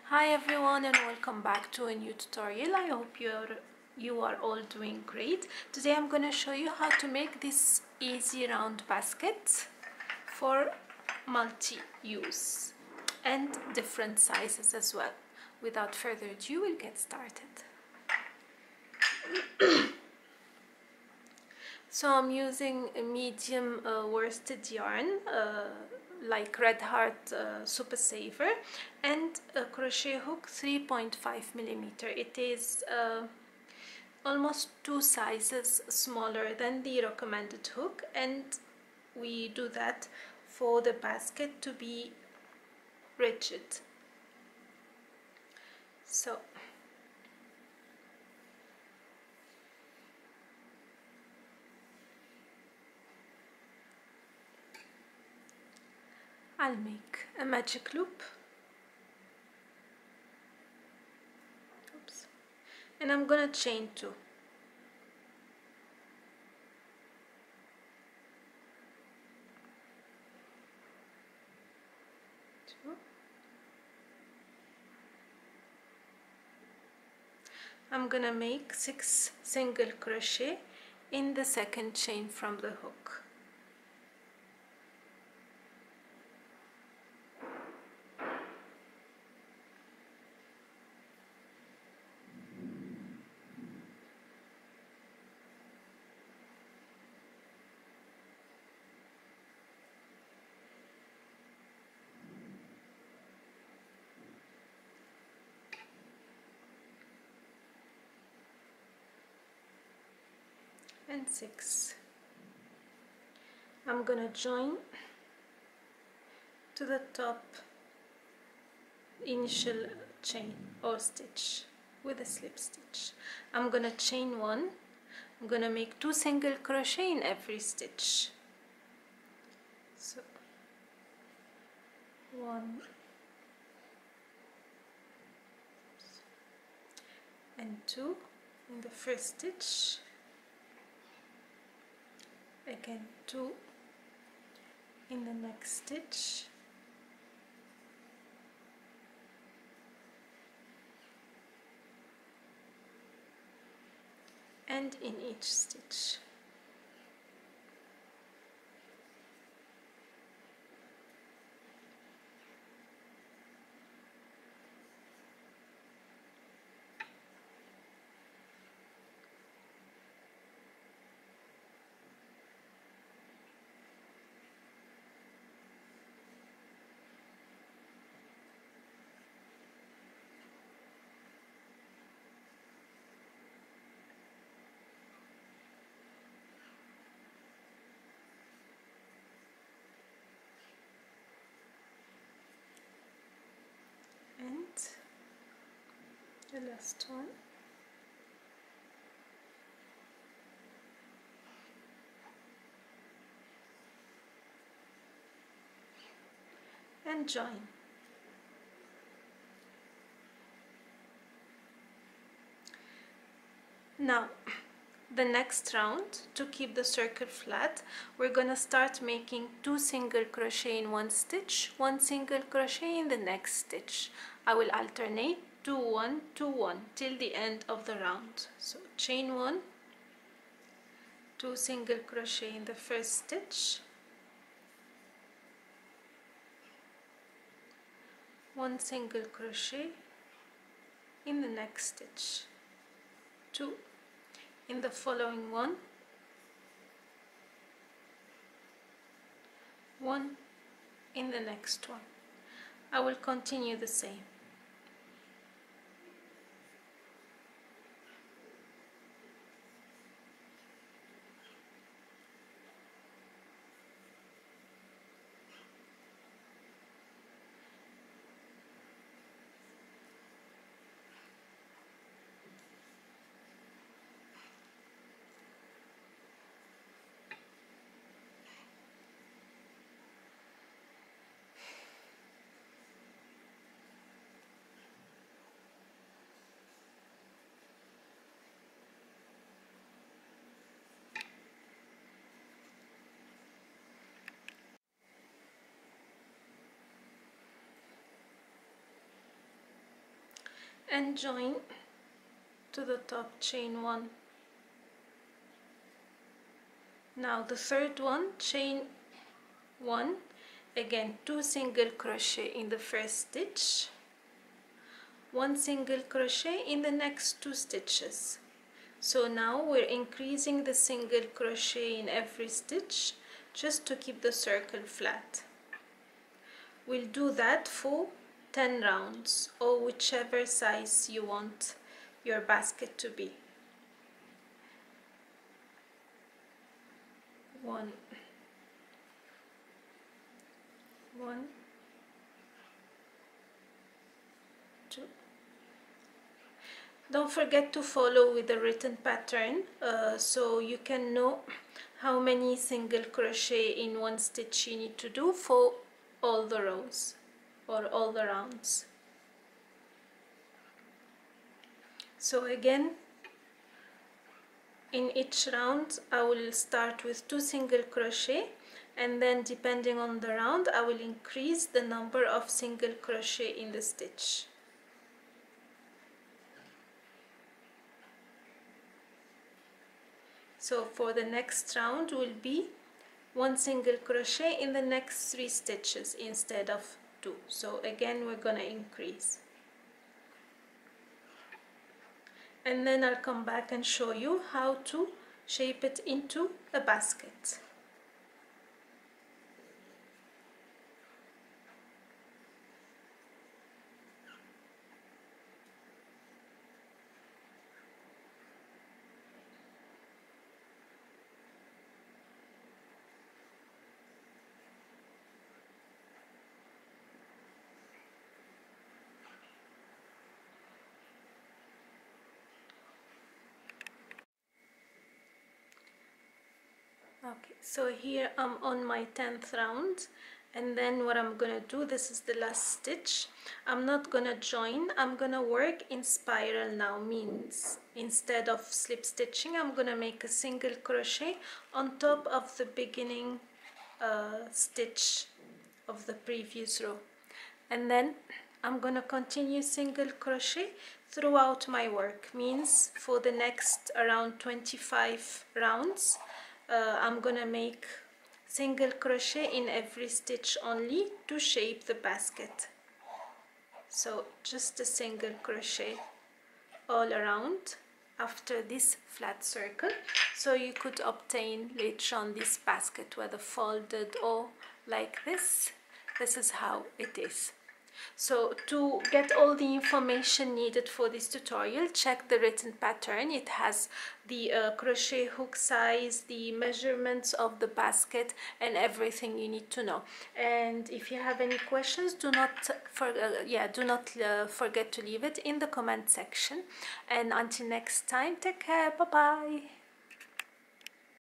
Hi everyone and welcome back to a new tutorial. I hope you are all doing great. Today I'm going to show you how to make this easy round basket for multi-use and different sizes as well. Without further ado, we'll get started. So I'm using a medium worsted yarn like Red Heart Super Saver and a crochet hook 3.5 millimeter. It is almost 2 sizes smaller than the recommended hook, and we do that for the basket to be rigid. So I'll make a magic loop. Oops. And I'm gonna chain 2. I'm gonna make 6 single crochet in the second chain from the hook. And 6. I'm gonna join to the top initial chain or stitch with a slip stitch. I'm gonna chain 1. I'm gonna make 2 single crochet in every stitch. So 1 and 2 in the first stitch. Again 2 in the next stitch, and in each stitch. And the last one. And join. Now the next round, to keep the circle flat, we're gonna start making 2 single crochet in one stitch, 1 single crochet in the next stitch. I will alternate 2 1 2 1 till the end of the round. So chain 1, 2 single crochet in the first stitch, 1 single crochet in the next stitch, 2 in the following one, 1 in the next one. I will continue the same. and join to the top, chain 1. Now the third one, chain 1, again 2 single crochet in the first stitch, 1 single crochet in the next 2 stitches. So now we're increasing the single crochet in every stitch just to keep the circle flat. We'll do that for 10 rounds, or whichever size you want your basket to be. 1, 2. Don't forget to follow with the written pattern so you can know how many single crochet in one stitch you need to do for all the rows or all the rounds. So again, in each round I will start with 2 single crochet, and then depending on the round I will increase the number of single crochet in the stitch. So for the next round will be 1 single crochet in the next 3 stitches instead of 2. So again we're gonna increase. And then I'll come back and show you how to shape it into a basket. Okay, so here I'm on my 10th round, and then what I'm gonna do, this is the last stitch. I'm not gonna join, I'm gonna work in spiral now, means instead of slip stitching I'm gonna make a single crochet on top of the beginning stitch of the previous row, and then I'm gonna continue single crochet throughout my work, means for the next around 25 rounds I'm gonna make single crochet in every stitch only to shape the basket. So just a single crochet all around after this flat circle, so you could obtain later on this basket whether folded or like this. This is how it is. So to get all the information needed for this tutorial, check the written pattern. It has the crochet hook size, the measurements of the basket, and everything you need to know. And if you have any questions, do not forget to leave it in the comment section. And until next time, take care. Bye bye.